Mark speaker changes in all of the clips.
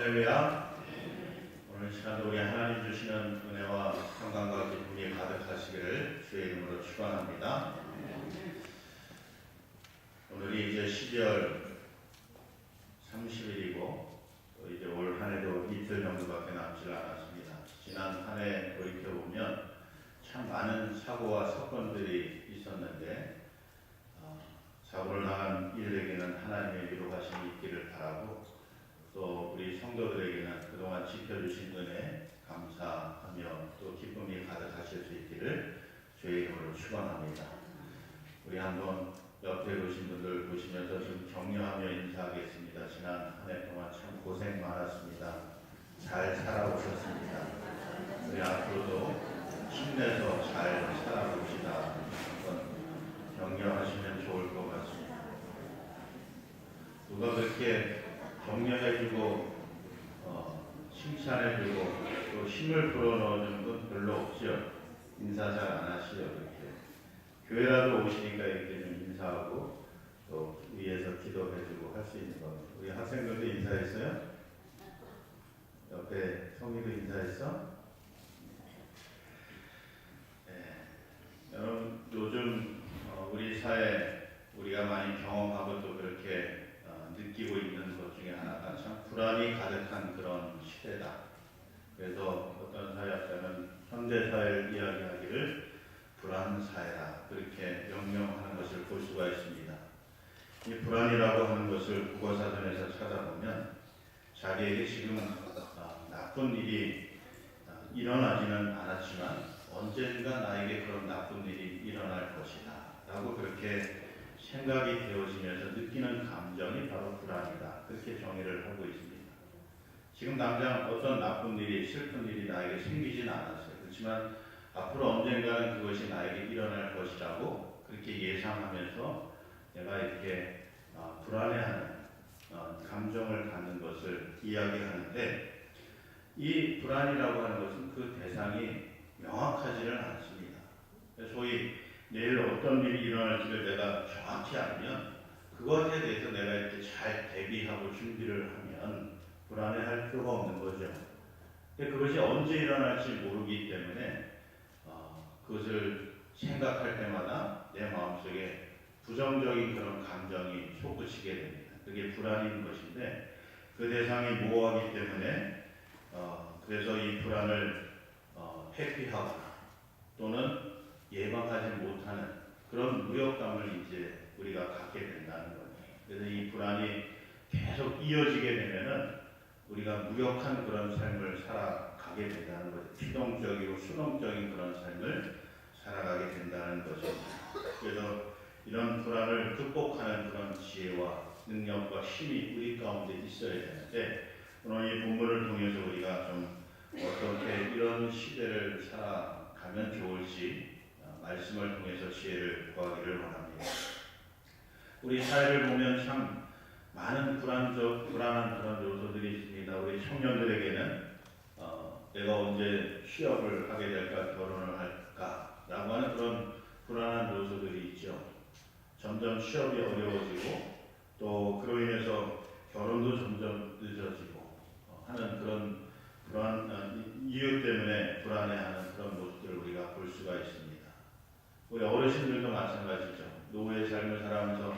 Speaker 1: 할렐루야. 오늘 시간도 우리 하나님 주시는 은혜와 평강과 기쁨이 가득하시기를 주의 이름으로 축원합니다. 오늘이 이제 12월 30일이고 또 이제 올 한 해도 이틀 정도밖에 남지 않았습니다. 지난 한 해 돌이켜보면 참 많은 사고와 사건들이 있었는데 사고를 당한 이들에게는 하나님의 위로하심이 있기를 바라고 또 우리 성도들에게는 그동안 지켜주신 은혜 감사하며 또 기쁨이 가득하실 수 있기를 주의 이름으로 축원합니다. 우리 한번 옆에 오신 분들 보시면서 좀 격려하며 인사하겠습니다. 지난 한 해 동안 참 고생 많았습니다. 잘 살아오셨습니다. 우리 앞으로도 힘내서 잘 살아봅시다. 한번 격려하시면 좋을 것 같습니다. 누가 그렇게 격려해주고 칭찬해주고 또 힘을 불어넣어주는 건 별로 없죠. 인사 잘 안 하시죠. 그렇게 교회라도 오시니까 이렇게 좀 인사하고 또 위에서 기도해주고 할 수 있는 겁니다. 우리 학생들도 인사했어요? 옆에 성희도 인사했어? 네. 여러분 요즘 우리 사회 우리가 많이 경험하고 또 그렇게 느끼고 있는 것 중에 하나가 참 불안이 가득한 그런 시대다. 그래서 어떤 사회학자는 현대사회를 이야기하기를 불안사회다. 그렇게 명명하는 것을 볼 수가 있습니다. 이 불안이라고 하는 것을 국어사전에서 찾아보면 자기에게 지금 나쁜 일이 일어나지는 않았지만 언젠가 나에게 그런 나쁜 일이 일어날 것이다. 라고 그렇게 생각이 되어지면서 느끼는 감정이 바로 불안이다. 그렇게 정의를 하고 있습니다. 지금 당장 어떤 나쁜 일이, 슬픈 일이 나에게 생기진 않았어요. 그렇지만 앞으로 언젠가는 그것이 나에게 일어날 것이라고 그렇게 예상하면서 내가 이렇게 불안해하는 감정을 갖는 것을 이야기하는데 이 불안이라고 하는 것은 그 대상이 명확하지는 않습니다. 소위 내일 어떤 일이 일어날지를 내가 정확히 알면 그것에 대해서 내가 이렇게 잘 대비하고 준비를 하면 불안해할 필요가 없는 거죠. 근데 그것이 언제 일어날지 모르기 때문에 그것을 생각할 때마다 내 마음속에 부정적인 그런 감정이 솟구치게 됩니다. 그게 불안인 것인데 그 대상이 모호하기 때문에 그래서 이 불안을 회피하거나 또는 예방하지 못하는 그런 무력감을 이제 우리가 갖게 된다는 거예요. 그래서 이 불안이 계속 이어지게 되면은 우리가 무력한 그런 삶을 살아가게 된다는 거죠. 피동적이고 수동적인 그런 삶을 살아가게 된다는 거죠. 그래서 이런 불안을 극복하는 그런 지혜와 능력과 힘이 우리 가운데 있어야 되는데 오늘 이 본문을 통해서 우리가 좀 어떻게 이런 시대를 살아가면 좋을지 말씀을 통해서 지혜를 구하기를 원합니다. 우리 사회를 보면 참 많은 불안한 그런 요소들이 있습니다. 우리 청년들에게는 내가 언제 취업을 하게 될까, 결혼을 할까라고 하는 그런 불안한 요소들이 있죠. 점점 취업이 어려워지고 또 그로 인해서 결혼도 점점 늦어지고 하는 그런 이유 때문에 불안해하는 그런 모습들을 우리가 볼 수가 있습니다. 우리 어르신들도 마찬가지죠. 노후의 삶을 살아가면서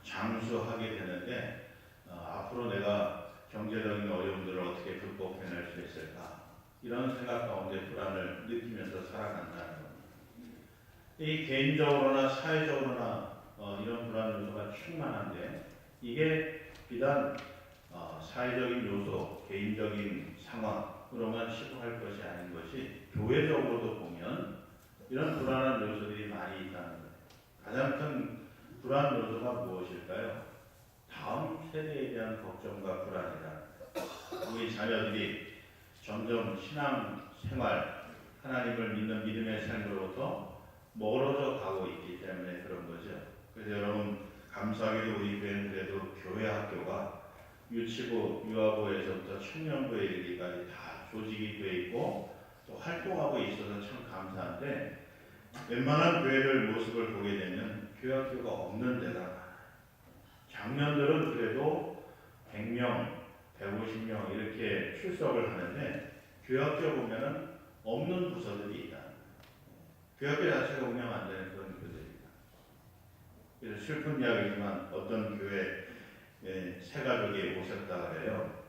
Speaker 1: 장수하게 되는데 앞으로 내가 경제적인 어려움들을 어떻게 극복해낼 수 있을까 이런 생각 가운데 불안을 느끼면서 살아간다는 겁니다. 이 개인적으로나 사회적으로나 이런 불안 요소가 충만한데 이게 비단 사회적인 요소, 개인적인 상황으로만 치부할 것이 아닌 것이 교회적으로도 보면 이런 불안한 요소들이 많이 있다는 거예요. 가장 큰 불안 요소가 무엇일까요? 다음 세대에 대한 걱정과 불안이다. 우리 자녀들이 점점 신앙 생활, 하나님을 믿는 믿음의 삶으로부터 멀어져 가고 있기 때문에 그런 거죠. 그래서 여러분 감사하게도 우리 교회는 그래도 교회 학교가 유치부, 유아부에서부터 청년부에 이르기까지 다 조직이 되어 있고 또 활동하고 있어서 참 감사한데 웬만한 교회들 모습을 보게 되면 교회 학교가 없는 데가 많아요. 작년들은 그래도 100명, 150명 이렇게 출석을 하는데 교역교 보면은 없는 부서들이 있다. 교역교 자체가 운영 안 되는 그런 교들입니다. 그래서 슬픈 이야기지만 어떤 교회 새 가족이 오셨다 그래요.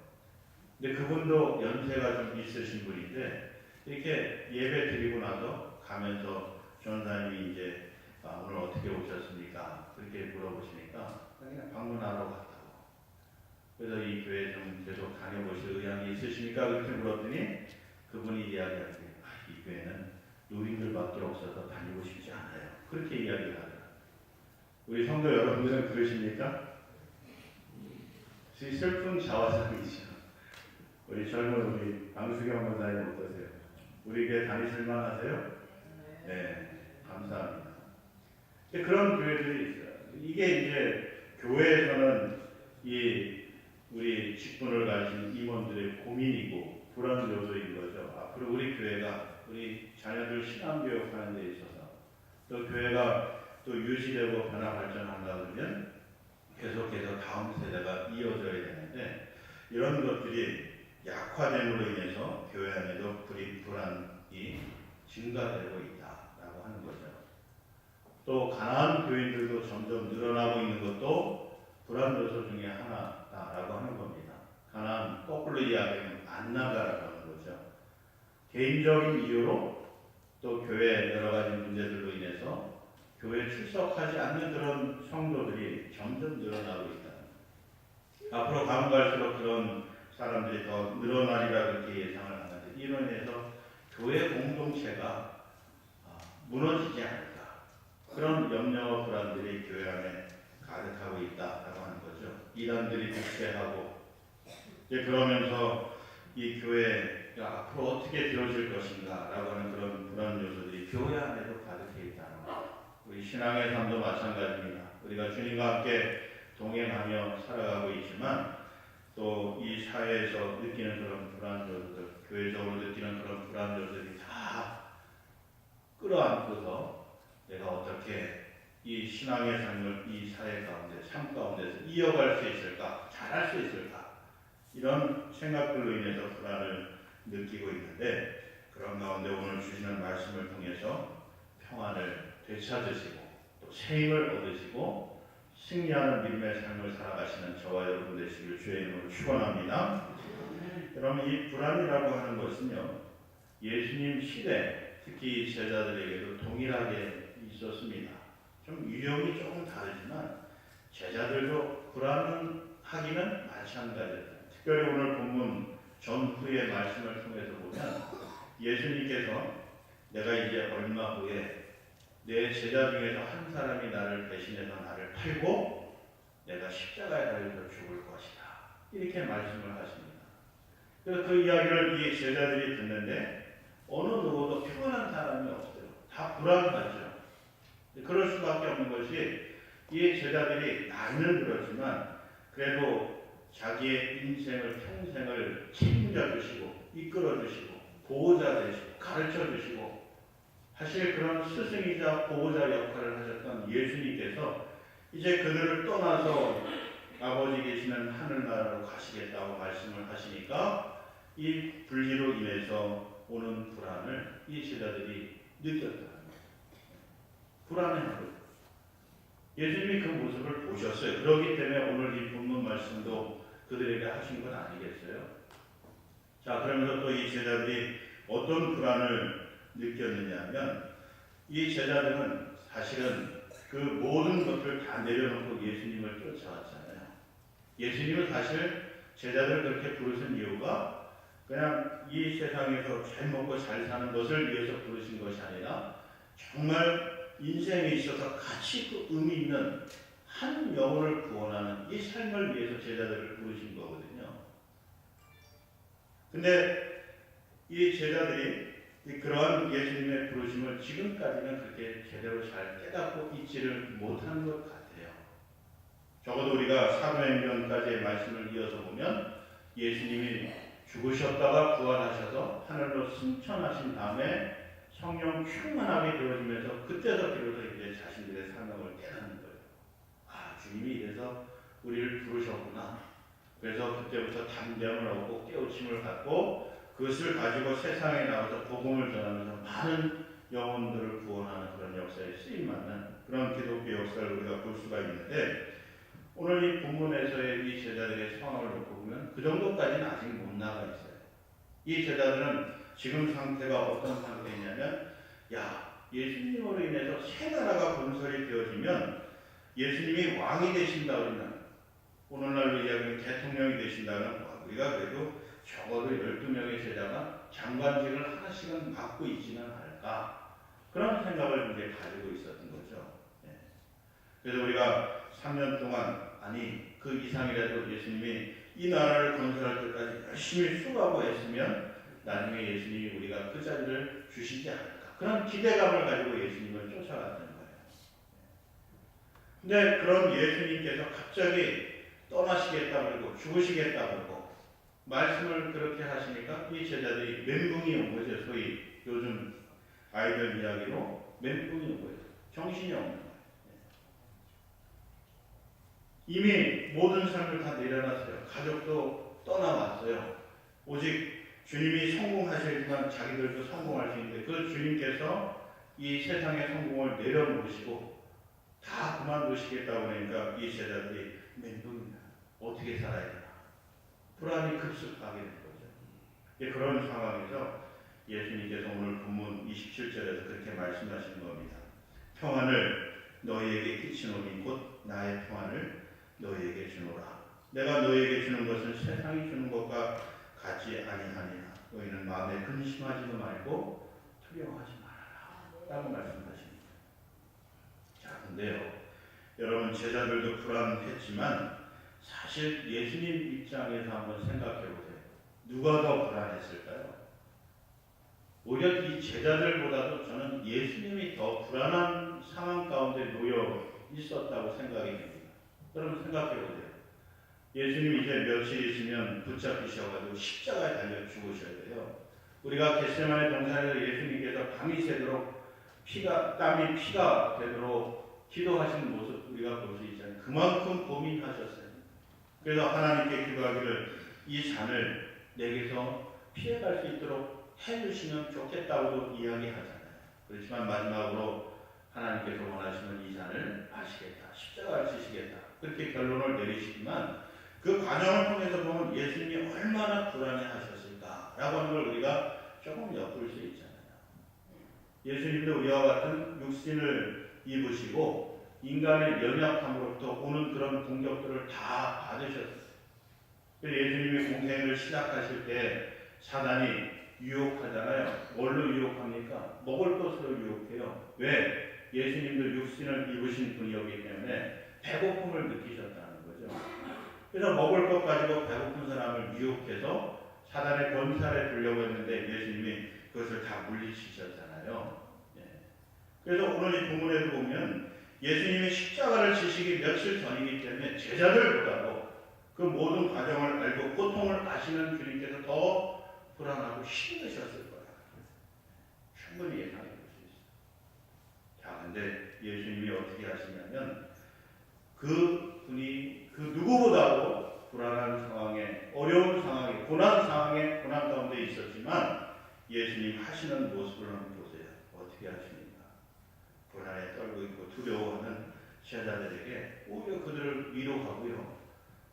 Speaker 1: 근데 그분도 연세가 좀 있으신 분인데 이렇게 예배 드리고 나서 가면서 전사님이 이제 오늘 어떻게 오셨습니까? 그렇게 물어보시니까 그냥 방문하러 갔다고. 그래서 이 교회 좀 계속 다녀보실 의향이 있으십니까? 그렇게 물었더니 그분이 이야기하더니 이 교회는 노인들밖에 없어서 다니고 싶지 않아요. 그렇게 이야기를 하더라고요. 우리 성도 여러분들은 그러십니까? 슬픈 자화상이죠. 우리 젊은 우리 방수경 권사님 어떠세요? 우리 교회 다니실 만하세요? 네, 감사합니다. 그런 교회들이 있어요. 이게 이제 교회에서는 이 우리 직분을 가진 임원들의 고민이고 불안 요소인 거죠. 앞으로 우리 교회가 우리 자녀들 신앙교육하는 데 있어서 또 교회가 또 유지되고 변화 발전한다 그러면 계속해서 다음 세대가 이어져야 되는데 이런 것들이 약화됨으로 인해서 교회 안에도 불안이 증가되고 있다라고 하는 거죠. 또 가난한 교인들도 점점 늘어나고 있는 것도 불안 요소 중에 하나다라고 하는 겁니다. 가난 거꾸로 이야기하면 안 나가라고 하는 거죠. 개인적인 이유로 또 교회 여러 가지 문제들로 인해서 교회에 출석하지 않는 그런 성도들이 점점 늘어나고 있다. 앞으로 가면 갈수록 그런 사람들이 더 늘어나리라 그렇게 예상을 하는데 이로 인해서 교회 공동체가 무너지지 않을까. 그런 염려와 불안들이 교회 안에 가득하고 있다라고 하는 거죠. 이단들이 독재하고 이제 그러면서 이 교회가 앞으로 어떻게 되어질 것인가라고 하는 그런 불안 요소들이 교회 안에도 가득해 있다는 것. 우리 신앙의 삶도 마찬가지입니다. 우리가 주님과 함께 동행하며 살아가고 있지만 또 이 사회에서 느끼는 그런 불안 요소들, 교회적으로 느끼는 그런 불안 요소들이 다 끌어안고서 내가 어떻게 이 신앙의 삶을 이 사회 가운데, 삶 가운데서 이어갈 수 있을까, 잘할 수 있을까 이런 생각들로 인해서 불안을 느끼고 있는데 그런 가운데 오늘 주시는 말씀을 통해서 평안을 되찾으시고 또 새 힘을 얻으시고 승리하는 믿음의 삶을 살아가시는 저와 여러분 되시길 주의 이름으로 축원합니다. 여러분 이 불안이라고 하는 것은요 예수님 시대 특히 제자들에게도 동일하게 있었습니다. 좀 유형이 조금 다르지만 제자들도 불안하기는 마찬가지입니다. 특별히 오늘 본문 전후의 말씀을 통해서 보면 예수님께서 내가 이제 얼마 후에 내 제자 중에서 한 사람이 나를 배신해서 나를 팔고 내가 십자가에 달려서 죽을 것이다. 이렇게 말씀을 하십니다. 그래서 그 이야기를 이 제자들이 듣는데 어느 누구도 평안한 사람이 없어요. 다 불안하죠. 그럴 수밖에 없는 것이 이 제자들이 나이는 들었지만 그래도 자기의 인생을 평생을 책임져 주시고 이끌어 주시고 보호자 되시고 가르쳐 주시고 사실 그런 스승이자 보호자 역할을 하셨던 예수님께서 이제 그들을 떠나서 아버지 계시는 하늘나라로 가시겠다고 말씀을 하시니까 이 분리로 인해서 오는 불안을 이 제자들이 느꼈다는 거예요. 불안해하고 예수님이 그 모습을 보셨어요. 그렇기 때문에 오늘 이 본문 말씀도 그들에게 하신 건 아니겠어요? 자, 그러면서 또 이 제자들이 어떤 불안을 느꼈느냐 하면 이 제자들은 사실은 그 모든 것을 다 내려놓고 예수님을 쫓아왔잖아요. 예수님은 사실 제자들 그렇게 부르신 이유가 그냥 이 세상에서 잘 먹고 잘 사는 것을 위해서 부르신 것이 아니라 정말 인생에 있어서 가치 있고 의미 있는 한 영혼을 구원하는 이 삶을 위해서 제자들을 부르신 거거든요. 근데 이 제자들이 그러한 예수님의 부르심을 지금까지는 그렇게 제대로 잘 깨닫고 있지를 못한 것 같아요. 적어도 우리가 사도행전까지의 말씀을 이어서 보면 예수님이 죽으셨다가 부활하셔서 하늘로 승천하신 다음에 성령 충만하게 되어지면서 그때서 비로소 이제 자신들의 사명을 깨닫는 거예요. 아, 주님이 이래서 우리를 부르셨구나. 그래서 그때부터 담대함을 얻고 깨우침을 받고 그것을 가지고 세상에 나와서 복음을 전하면서 많은 영혼들을 구원하는 그런 역사에 쓰임받는 그런 기독교 역사를 우리가 볼 수가 있는데, 오늘 이 본문에서의 이 제자들의 상황을 놓고 보면 그 정도까지는 아직 못 나가 있어요. 이 제자들은 지금 상태가 어떤 상태냐면, 예수님으로 인해서 새 나라가 건설이 되어지면 예수님이 왕이 되신다 그러면, 오늘날로 이야기하면 대통령이 되신다면 우리가 그래도 적어도 12명의 제자가 장관직을 하나씩은 맡고 있지는 않을까, 그런 생각을 이제 가지고 있었던 거죠. 그래서 우리가 3년 동안, 아니 그 이상이라도 예수님이 이 나라를 건설할 때까지 열심히 수고하고 했으면 나중에 예수님이 우리가 그 자리를 주시지 않을까, 그런 기대감을 가지고 예수님을 쫓아갔던 거예요. 근데 그런 예수님께서 갑자기 떠나시겠다 그러고 죽으시겠다 그러고 말씀을 그렇게 하시니까 이 제자들이 멘붕이 온 거죠. 소위 요즘 아이들 이야기로 멘붕이 온 거예요. 정신이 없는 거예요. 이미 모든 삶을 다 내려놨어요. 가족도 떠나왔어요. 오직 주님이 성공하시지만 자기들도 성공할 수 있는데, 그 주님께서 이 세상의 성공을 내려놓으시고 다 그만두시겠다고 하니까 이 제자들이 멘붕이다. 어떻게 살아야 되나. 불안이 급습하게 된 거죠. 그런 상황에서 예수님께서 오늘 본문 27절에서 그렇게 말씀하시는 겁니다. 평안을 너희에게 끼치노니 곧 나의 평안을 너희에게 주노라. 내가 너희에게 주는 것은 세상이 주는 것과 같지 아니하니라. 너희는 마음에 근심하지도 말고 두려워하지 말아라 라고 말씀하십니다. 자, 근데요, 여러분, 제자들도 불안했지만 사실 예수님 입장에서 한번 생각해 보세요. 누가 더 불안했을까요? 오히려 이 제자들보다도 저는 예수님이 더 불안한 상황 가운데 놓여 있었다고 생각이 됩니다. 여러분 생각해 보세요. 예수님 이제 며칠 있으면 붙잡히셔가지고 십자가에 달려 죽으셔야 돼요. 우리가 겟세마네 동산에서 예수님께서 밤이 새도록 땀이 피가 되도록 기도하시는 모습 우리가 볼 수 있잖아요. 그만큼 고민하셨어요. 그래서 하나님께 기도하기를 이 잔을 내게서 피해갈 수 있도록 해주시면 좋겠다고 이야기하잖아요. 그렇지만 마지막으로 하나님께서 원하시는 이 잔을 마시겠다, 십자가를 지시겠다, 그렇게 결론을 내리시지만 그 과정을 통해서 보면 예수님이 얼마나 불안해하셨을까라고 하는 걸 우리가 조금 엿볼 수 있잖아요. 예수님도 우리와 같은 육신을 입으시고 인간의 연약함으로부터 오는 그런 공격들을 다 받으셨어요. 예수님이 공생을 시작하실 때 사단이 유혹하잖아요. 뭘로 유혹합니까? 먹을 것으로 유혹해요. 왜? 예수님도 육신을 입으신 분이었기 때문에 배고픔을 느끼셨다는 거죠. 그래서 먹을 것 가지고 배고픈 사람을 유혹해서 사단의 권살에 들려고 했는데 예수님이 그것을 다 물리치셨잖아요. 그래서 오늘 이 본문에도 보면 예수님이 십자가를 지시기 며칠 전이기 때문에 제자들보다도 그 모든 과정을 알고 고통을 아시는 주님께서 더 불안하고 힘드셨을 거야. 충분히 예상해 볼 수 있어요. 자, 근데 예수님이 어떻게 하시냐면 그분이 그 누구보다도 불안한 상황에, 어려운 상황에, 고난 상황에, 고난 가운데 있었지만 예수님 하시는 모습을 한번 보세요. 어떻게 하십니까? 불안에 떨고 있고 두려워하는 제자들에게 오히려 그들을 위로하고요.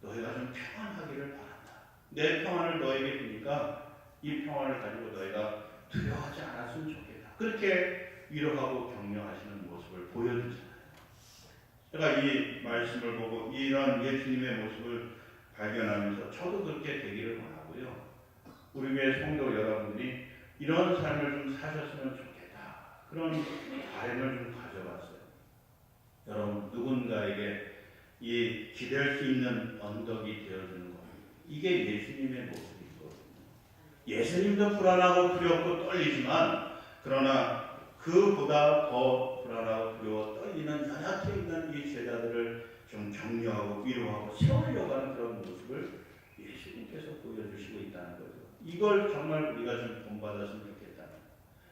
Speaker 1: 너희가 좀 평안하기를 바란다. 내 평안을 너에게 주니까 이 평안을 가지고 너희가 두려워하지 않았으면 좋겠다. 그렇게 위로하고 격려하시는 모습을 보여주잖아요. 제가 이 말씀을 보고 이런 예수님의 모습을 발견하면서 저도 그렇게 되기를 원하고요. 우리 교회 성도 여러분들이 이런 삶을 좀 사셨으면 좋겠다. 그런 바람을 좀 가져봤어요. 여러분, 누군가에게 이 기댈 수 있는 언덕이 되어주는 것, 이게 예수님의 모습이거든요. 예수님도 불안하고 두렵고 떨리지만 그러나 그보다 더 불안하고 두려워 떨리는 연약해 있는 이 제자들을 좀 격려하고 위로하고 세우려고 하는 그런 모습을 예수님께서 보여주시고 있다는 거죠. 이걸 정말 우리가 좀 본받았으면 좋겠다.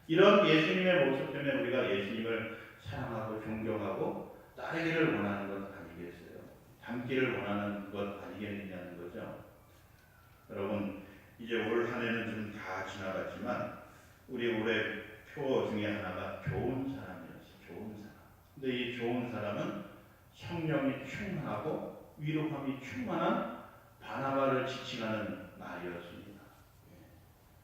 Speaker 1: 이런 예수님의 모습 때문에 우리가 예수님을 사랑하고 존경하고 따르기를 원하는 것 아니겠어요? 닮기를 원하는 것 아니겠느냐는 거죠. 여러분 이제 올 한 해는 좀 다 지나갔지만 우리 올해 표 중에 하나가 좋은 사람이었어요. 좋은 사람. 근데 이 좋은 사람은 성령이 충만하고 위로함이 충만한 바나바를 지칭하는 말이었습니다.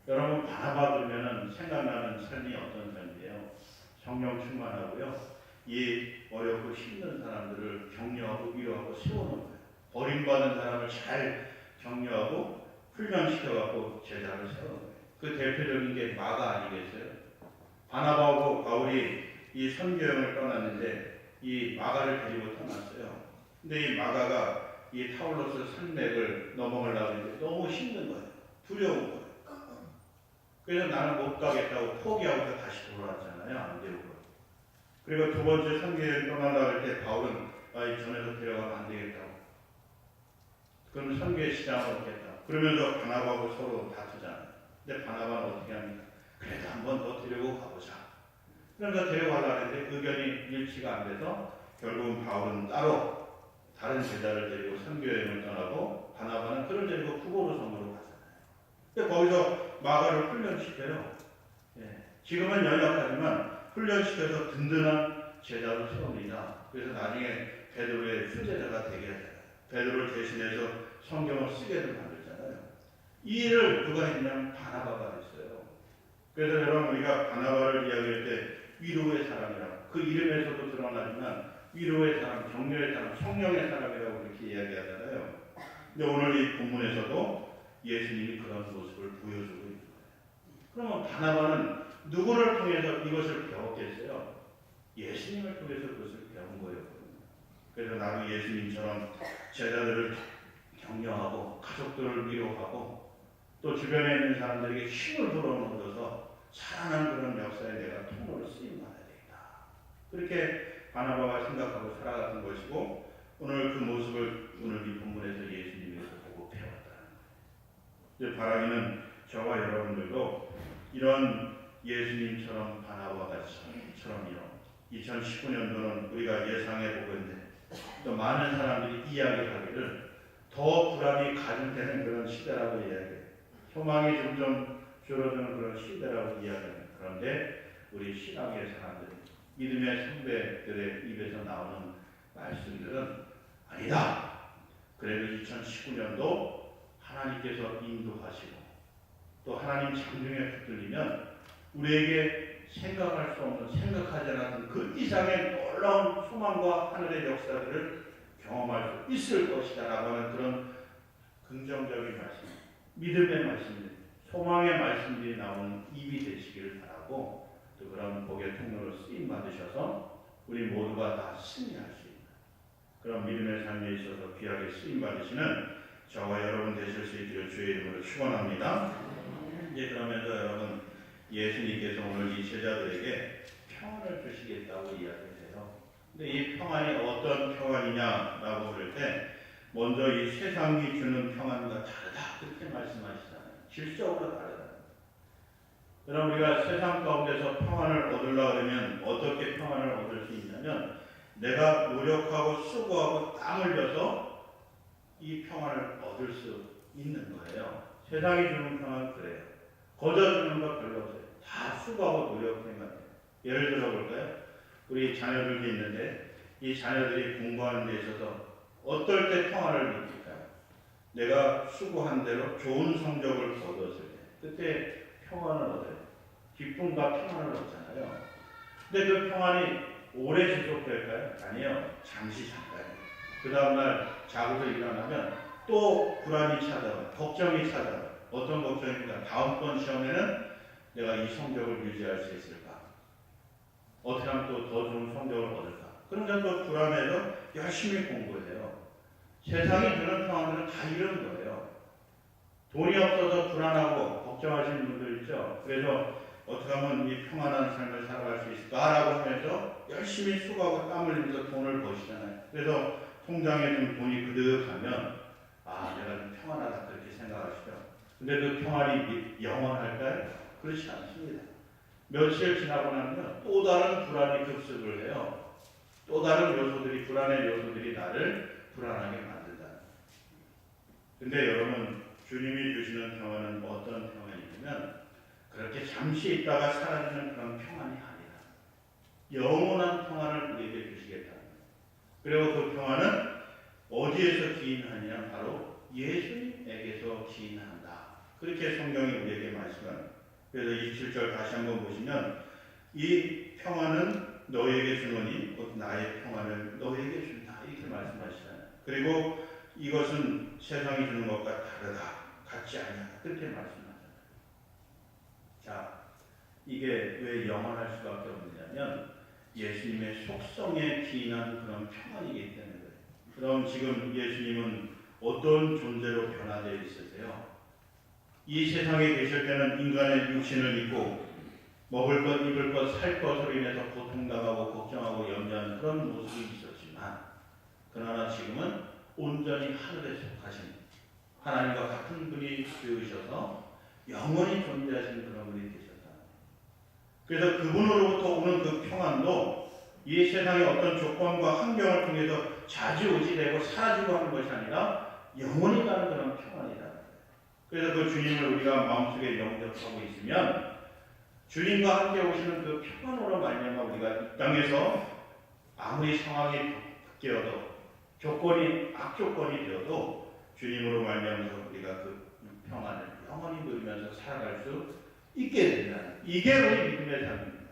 Speaker 1: 여러분 바나바 그러면은 생각나는 삶이 어떤 삶이에요? 성령 충만하고요. 이 어렵고 힘든 사람들을 격려하고 위로하고 세우는 거예요. 버림받은 사람을 잘 격려하고 훈련시켜갖고 제자를 세우는 거예요. 그 대표적인 게 마가 아니겠어요? 바나바하고 바울이 이 선교여행을 떠났는데 이 마가를 데리고 떠났어요. 근데 이 마가가 이 타울로스 산맥을 넘어가려고 했는데 너무 힘든 거예요. 두려운 거예요. 그래서 나는 못 가겠다고 포기하고 다시 돌아왔잖아요. 안 되고. 그리고 두 번째 선교여행 떠나려고 할 때 바울은 전에서 데려가면 안 되겠다고. 그럼 선교의 시장을 얻겠다. 그러면서 바나바하고 서로 다투잖아요. 근데 바나바는 어떻게 합니까? 그래도 한 번 더 데리고 가보자. 그러면서 데려가려고 했는데 의견이 일치가 안 돼서 결국은 바울은 따로 다른 제자를 데리고 선교여행을 떠나고 바나바는 그를 데리고 쿠보로 성으로 가잖아요. 근데 거기서 마가를 훈련시켜요. 지금은 연약하지만 훈련시켜서 든든한 제자로 세웁니다. 그래서 나중에 베드로의 수제자가 되게 하잖아요. 베드로를 대신해서 성경을 쓰게도 만들잖아요. 이 일을 누가 했냐면 바나바가 했어요. 그래서 여러분 우리가 바나바를 이야기할 때 위로의 사람이라고 그 이름에서도 드러나지만 위로의 사람, 격려의 사람, 성령의 사람이라고 그렇게 이야기하잖아요. 근데 오늘 이 본문에서도 예수님이 그런 모습을 보여주고 있는 거예요. 그러면 바나바는 누구를 통해서 이것을 배웠겠어요? 예수님을 통해서 그것을 배운 거였거든요. 그래서 나도 예수님처럼 제자들을 격려하고 가족들을 위로하고 또 주변에 있는 사람들에게 힘을 불어넣어서 살아나는 그런 역사에 내가 통로를 쓰임받아야 되겠다. 그렇게 바나바가 생각하고 살아갔던 것이고 오늘 그 모습을 오늘 이 본문에서 예수님에서 보고 배웠다는 거예요. 이제 바라기는 저와 여러분들도 이런 예수님처럼 바나바와 같이처럼 2019년도는 우리가 예상해 보건대 또 많은 사람들이 이야기하기를 더 불안이 가중되는 그런 시대라고 이야기해요. 소망이 점점 줄어드는 그런 시대라고 이야기합니다. 그런데 우리 신앙의 사람들, 믿음의 선배들의 입에서 나오는 말씀들은 아니다. 그래도 2019년도 하나님께서 인도하시고 또 하나님 창중에 붙들리면 우리에게 생각할 수 없는, 생각하지 않았던 그 이상의 놀라운 소망과 하늘의 역사들을 경험할 수 있을 것이다 라고 하는 그런 긍정적인 말씀, 믿음의 말씀들, 소망의 말씀들이 나오는 입이 되시기를 바라고 또 그런 복의 통로로 쓰임 받으셔서 우리 모두가 다 승리할 수 있는 그런 믿음의 삶에 있어서 귀하게 쓰임 받으시는 저와 여러분 되실 수 있기를 주의 이름으로 축원합니다. 이제 그러면서 여러분 예수님께서 오늘 이 제자들에게 평안을 주시겠다고 이야기해요. 근데 이 평안이 어떤 평안이냐라고 그럴 때 먼저 이 세상이 주는 평안과 다르다 그렇게 말씀하시잖아요. 질적으로 다르다. 그럼 우리가 세상 가운데서 평안을 얻으려고 하면 어떻게 평안을 얻을 수 있냐면 내가 노력하고 수고하고 땀 흘려서 이 평안을 얻을 수 있는 거예요. 세상이 주는 평안은 그래요. 거저 주는 거 별로 없어요. 다 수고하고 노력해만 해요. 예를 들어 볼까요? 우리 자녀들도 있는데 이 자녀들이 공부하는 데 있어서 어떨 때 평안을 느낄까요? 내가 수고한 대로 좋은 성적을 거뒀을 때 그때 평안을 얻어요. 기쁨과 평안을 얻잖아요. 근데 그 평안이 오래 지속될까요? 아니요. 잠시 잠깐이에요. 그 다음날 자고서 일어나면 또 불안이 찾아와요. 걱정이 찾아와요. 어떤 걱정입니까? 다음번 시험에는 내가 이 성적을 유지할 수 있을까? 어떻게 하면 또 더 좋은 성적을 얻을까? 그러니까 또 불안해서 열심히 공부해요. 세상이 주는 평안들은 다 이런 거예요. 돈이 없어서 불안하고 걱정하시는 분들 있죠. 그래서 어떻게 하면 이 평안한 삶을 살아갈 수 있을까라고 하면서 열심히 수고하고 땀을 흘리면서 돈을 버시잖아요. 그래서 통장에 좀 돈이 그득하면 내가 좀 평안하다 그렇게 생각하시죠. 근데 그 평안이 영원할까요? 그렇지 않습니다. 며칠 지나고 나면 또 다른 불안이 급습을 해요. 또 다른 불안의 요소들이 나를 불안하게 만든다. 근데 여러분 주님이 주시는 평안은 어떤 평안이냐면 그렇게 잠시 있다가 사라지는 그런 평안이 아니라 영원한 평안을 우리에게 주시겠다는 거예요. 그리고 그 평안은 어디에서 기인하냐? 바로 예수님에게서 기인한다. 그렇게 성경이 우리에게 말씀합니다. 그래서 27절 다시 한번 보시면 이 평안은 너에게 주노니 곧 나의 평안을 너에게 준다. 이렇게 말씀하시잖아요. 그리고 이것은 세상이 주는 것과 다르다. 같지 않냐. 그렇게 말씀하잖아요. 자, 이게 왜 영원할 수밖에 없느냐면 예수님의 속성에 기인한 그런 평안이기 때문에 그래요. 그럼 지금 예수님은 어떤 존재로 변화되어 있으세요? 이 세상에 계실 때는 인간의 육신을 입고 먹을 것, 입을 것, 살 것으로 인해서 고통당하고 걱정하고 염려하는 그런 모습이 있었지만 그러나 지금은 온전히 하늘에 속하신 하나님과 같은 분이 되으셔서 영원히 존재하시는 그런 분이 되셨다. 그래서 그분으로부터 오는 그 평안도 이 세상의 어떤 조건과 환경을 통해서 좌지우지되고 사라지고 하는 것이 아니라 영원히 가는 그런 평안이다. 그래서 그 주님을 우리가 마음속에 영접하고 있으면 주님과 함께 오시는 그 평안으로 말미암아 우리가 이 땅에서 아무리 상황이 바뀌어도 조건이 악조건이 되어도 주님으로 말미암아서 우리가 그 평안을 영원히 누리면서 살아갈 수 있게 된다. 이게 우리 믿음의 삶입니다.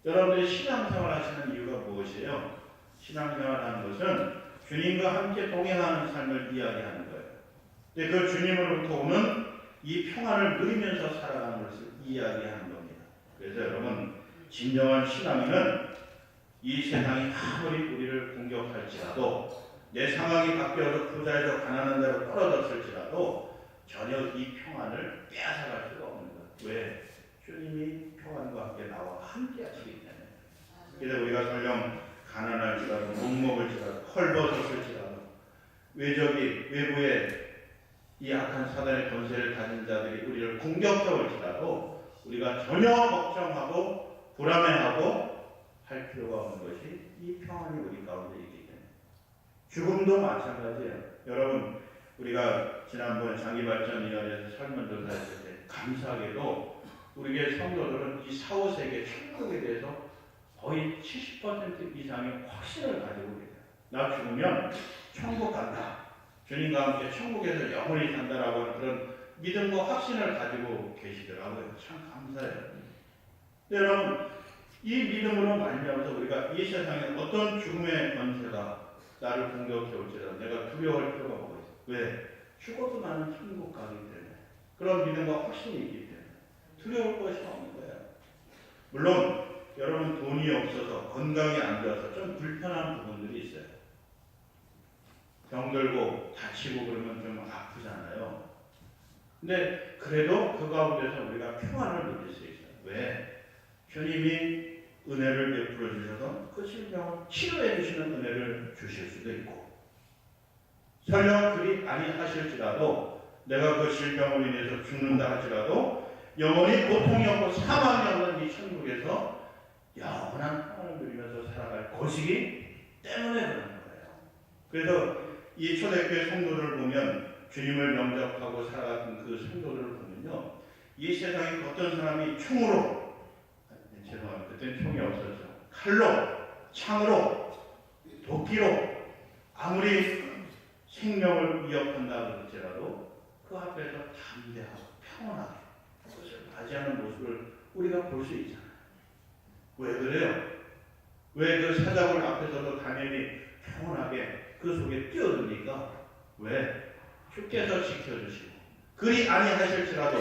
Speaker 1: 여러분들이 신앙생활 하시는 이유가 무엇이에요? 신앙생활 하는 것은 주님과 함께 동행하는 삶을 이야기하는 거예요. 근데 그 주님으로부터 오는 이 평안을 누리면서 살아가는 것을 이야기하는 겁니다. 그래서 여러분, 진정한 신앙인은 이 세상이 아무리 우리를 공격할지라도 내 상황이 바뀌어서 부자에서 가난한 데로 떨어졌을지라도 전혀 이 평안을 빼앗아갈 수가 없는 거예요. 왜? 주님이 평안과 함께 나와 함께 하시기 때문에. 그래서 우리가 설령 가난할지라도 목먹을지라도 헐벗었을지라도 외부에 이 악한 사단의 권세를 가진 자들이 우리를 공격해 올지라도 우리가 전혀 걱정하고 불안해하고 할 필요가 없는 것이 이 평안이 우리 가운데 있기 때문에. 죽음도 마찬가지예요. 여러분, 우리가 지난번 장기발전위원회에서 설문조사했을 때 감사하게도 우리의 성도들은 이 사후세계 천국에 대해서 거의 70% 이상의 확신을 가지고 계세요. 나 죽으면 천국 간다. 주님과 함께 천국에서 영원히 산다라고 하는 그런 믿음과 확신을 가지고 계시더라고요. 참 감사해요. 여러분, 이 믿음으로 말미암아서 우리가 이 세상에 어떤 죽음의 권세가 나를 공격해 올지라도 내가 두려워할 필요가 뭐가 있어요? 왜? 죽어도 나는 천국 가기 때문에. 그런 믿음과 확신이 있기 때문에 두려울 것이 없는 거예요. 물론 여러분 돈이 없어서 건강이 안 좋아서 좀 불편한 부분들이 있어요. 병들고 다치고 그러면 좀 아프잖아요. 근데 그래도 그 가운데서 우리가 평안을 누릴 수 있어요. 왜? 주님이 은혜를 베풀어 주셔서 그 질병을 치료해 주시는 은혜를 주실 수도 있고, 설령 그리 아니하실지라도 내가 그 질병으로 인해서 죽는다 할지라도 영원히 고통이 없고 사망이 없는 이 천국에서 영원한 평안을 누리면서 살아갈 것이기 때문에 그런 거예요. 그래서 이 초대교회 성도들을 보면, 주님을 영접하고 살아갔던 그 성도들을 보면요, 이 세상에 어떤 사람이 총으로, 죄송합니다, 그때는 총이 없었죠, 칼로, 창으로, 도끼로 아무리 생명을 위협한다 그럴지라도 그 앞에서 담대하고 평온하게 그것을 맞이하는 모습을 우리가 볼 수 있잖아요. 왜 그래요? 왜 그 사자굴 앞에서도 다니엘이 평온하게 그 속에 뛰어듭니까? 왜? 주께서 지켜주시고 그리 아니하실지라도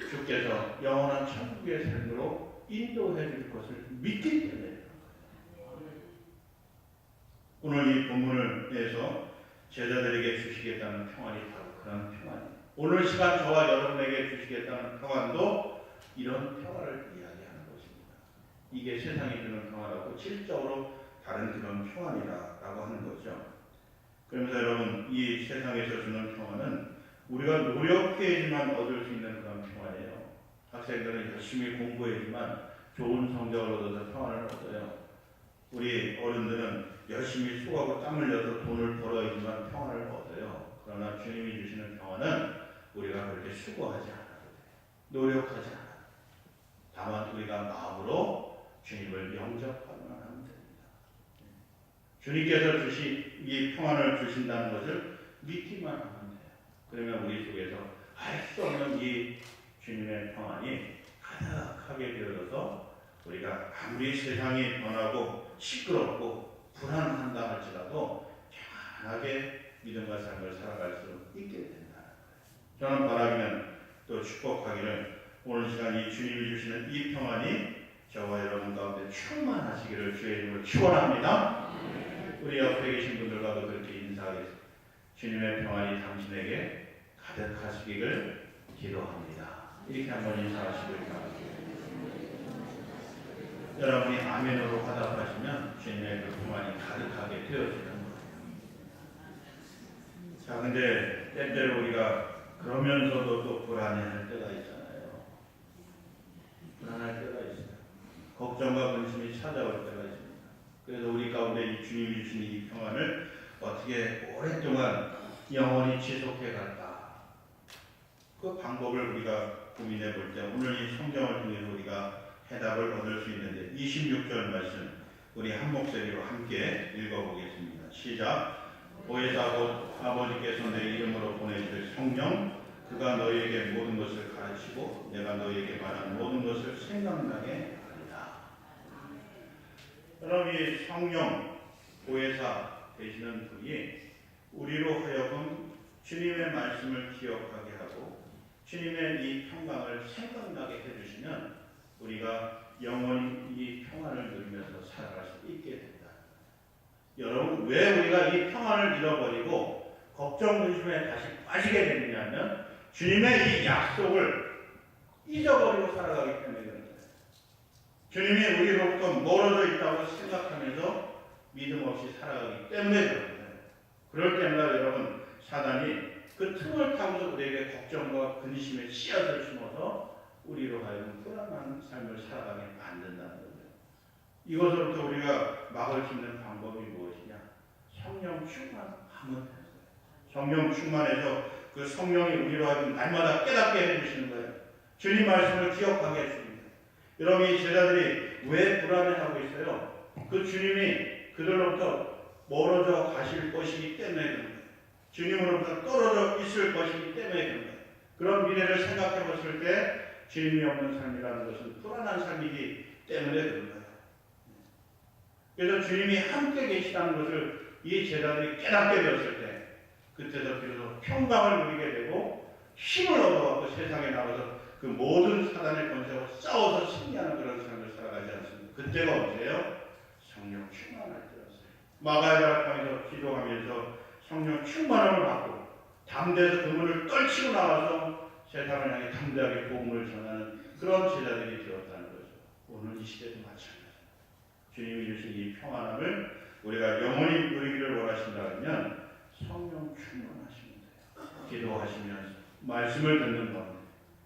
Speaker 1: 주께서 영원한 천국의 삶으로 인도해 줄 것을 믿기 때문에 오늘 이 본문을 내서 제자들에게 주시겠다는 평안이 바로 그런 평안이에요. 오늘 시간 저와 여러분에게 주시겠다는 평안도 이런 평안을 이야기하는 것입니다. 이게 세상이 주는 평안하고 질적으로 다른 그런 평안이라고 하는 거죠. 그러면서 여러분, 이 세상에서 주는 평안은 우리가 노력해야지만 얻을 수 있는 그런 평안이에요. 학생들은 열심히 공부해야지만 좋은 성적을 얻어서 평안을 얻어요. 우리 어른들은 열심히 수고하고 땀 흘려서 돈을 벌어야지만 평안을 얻어요. 그러나 주님이 주시는 평안은 우리가 그렇게 수고하지 않아도 돼. 노력하지 않아도 돼. 다만 우리가 마음으로 주님을 영접하기만 하면 됩니다. 주님께서 주신 이 평안을 주신다는 것을 믿기만 하면 돼요. 그러면 우리 속에서 알 수 없는 이 주님의 평안이 가득하게 되어져서 우리가 아무리 세상이 변하고 시끄럽고 불안한다 할지라도 편하게 믿음과 삶을 살아갈 수 있게 된다는 거예요. 저는 바라기는 또 축복하기를 오늘 시간 이 주님이 주시는 이 평안이 저와 여러분 가운데 충만하시기를 주의 이름으로 축원합니다. 우리 옆에 계신 분들과도 그렇게 인사하겠습니다. 주님의 평안이 당신에게 가득하시기를 기도합니다. 이렇게 한번 인사하시길 바랍니다. 여러분이 아멘으로 화답하시면 주님의 그 평안이 가득하게 되어지는 거예요. 자, 근데 때때로 우리가 그러면서도 또 불안해할 때가 있잖아요. 불안할 때가 있어요. 걱정과 근심이 찾아올 때가 있습니다. 그래서 우리 가운데 이 주님이 주신 이 평안을 어떻게 오랫동안 영원히 지속해 갈까? 그 방법을 우리가 고민해 볼 때 오늘 이 성경을 통해서 우리가 해답을 얻을 수 있는데 26절 말씀 우리 한 목소리로 함께 읽어보겠습니다. 시작. 보혜사 곧 아버지께서 내 이름으로 보내실 성령 그가 너희에게 모든 것을 가르치고 내가 너희에게 말한 모든 것을 생각나게 하리라. 여러분 이 성령 보혜사 되시는 분이 우리로 하여금 주님의 말씀을 기억하게 하고 주님의 이 평강을 생각나게 해주시면 우리가 영원히 이 평안을 누리면서 살아갈 수 있게 된다. 여러분 왜 우리가 이 평안을 잃어버리고 걱정 근심에 다시 빠지게 되느냐면 주님의 이 약속을 잊어버리고 살아가기 때문에 그런 거예요. 주님이 우리로부터 멀어져 있다고 생각하면서 믿음 없이 살아가기 때문에 그런 거예요. 그럴 때마다 여러분 사단이 그 틈을 타고서 우리에게 걱정과 근심의 씨앗을 심어서 우리로 하여금 불안한 삶을 살아가게 만든다는 거예요. 이것으로부터 우리가 막을 수 있는 방법이 무엇이냐? 성령 충만하면 돼요. 성령 충만해서 그 성령이 우리로 하여금 날마다 깨닫게 해주시는 거예요. 주님 말씀을 기억하게 해줍니다. 여러분 이 제자들이 왜 불안해하고 있어요? 그 주님이 그들로부터 멀어져 가실 것이기 때문에 그런 거예요. 주님으로부터 떨어져 있을 것이기 때문에 그런 거예요. 그런 미래를 생각해 봤을 때 주님이 없는 삶이라는 것은 불안한 삶이기 때문에 그런 거예요. 그래서 주님이 함께 계시다는 것을 이 제자들이 깨닫게 되었을 때 그때서 비로소 평강을 누리게 되고 힘을 얻어갖고 세상에 나가서 그 모든 사단의 권세와 싸워서 승리하는 그런 삶을 살아가지 않습니다. 그때가 언제예요? 성령 충만할 때였어요. 마가야를 통해서 기도하면서 성령 충만함을 받고 담대해서 그 문을 떨치고 나와서 세상을 향해 담대하게 복음을 전하는 그런 제자들이 되었다는 거죠. 오늘 이 시대도 마찬가지입니다. 주님이 주신 이 평안함을 우리가 영원히 누리기를 원하신다면 성령 충만하시면 돼요. 기도하시면서 말씀을 듣는 가운데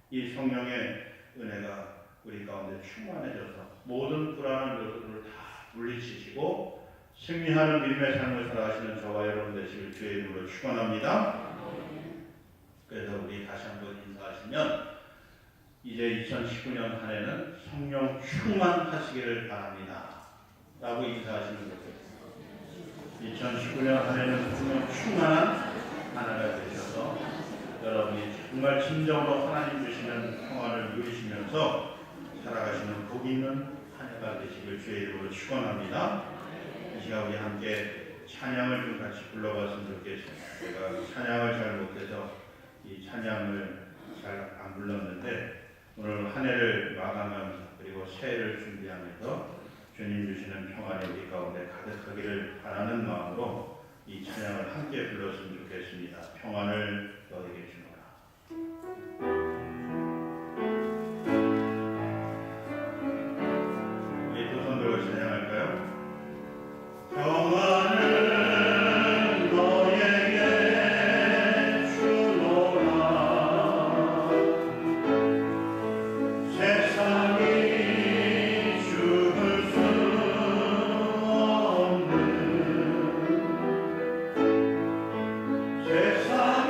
Speaker 1: 이 성령의 은혜가 우리 가운데 충만해져서 모든 불안한 요소들을 다 물리치시고 승리하는 믿음의 삶을 살아가시는 저와 여러분 되시길 주의 이름으로 축원합니다. 그래서 우리 다시 한번 인사하시면 이제 2019년 한 해는 성령 충만하시기를 바랍니다. 라고 인사하시는 거죠. 2019년 한 해는 성령 충만한 한 해가 되셔서 여러분이 정말 진정으로 하나님 주시는 평안을 누리시면서 살아가시는 복 있는 한 해가 되시길 주의 이름으로 축원합니다. 이 시간 우리 함께 찬양을 좀 같이 불러봤으면 좋겠습니다. 제가 찬양을 잘 못해서 이 찬양을 잘 안 불렀는데 오늘 한 해를 마감하면서 그리고 새해를 준비하면서 주님 주시는 평안이 우리 가운데 가득하기를 바라는 마음으로 이 찬양을 함께 불렀으면 좋겠습니다. 평안을 너에게 주노라. 우리 두 손 들고 찬양할까요? 평안을
Speaker 2: 세상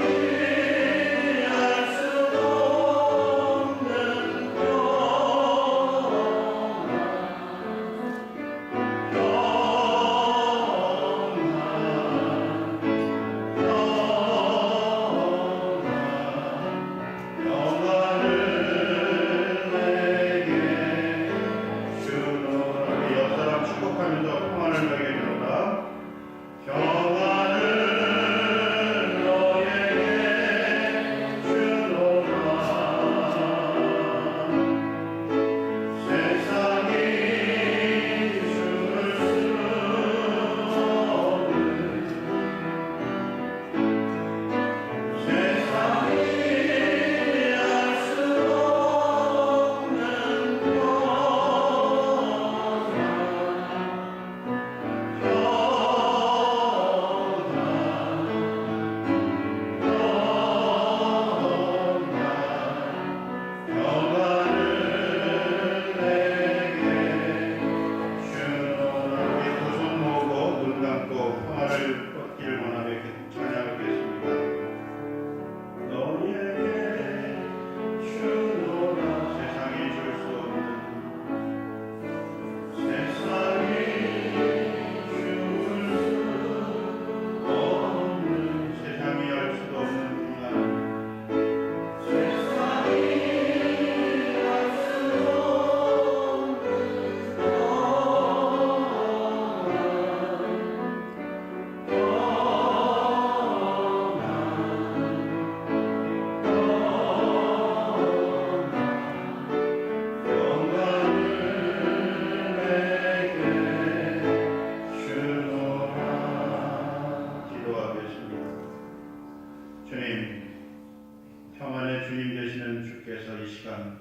Speaker 1: 주님께서 이 시간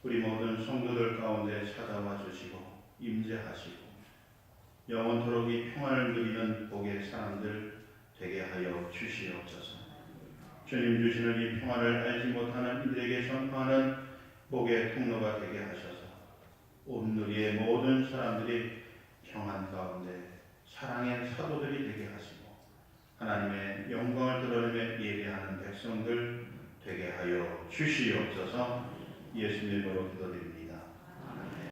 Speaker 1: 우리 모든 성도들 가운데 찾아와 주시고 임재하시고 영원토록 이 평안을 누리는 복의 사람들 되게 하여 주시옵소서. 주님 주시는 이 평안을 알지 못하는 이들에게 전파하는 복의 통로가 되게 하셔서 온 누리의 모든 사람들이 평안 가운데 사랑의 사도들이 되게 하시고 하나님의 영광을 드러내며 예배하는 백성들 되게 하여 주시옵소서. 예수님으로 기도드립니다.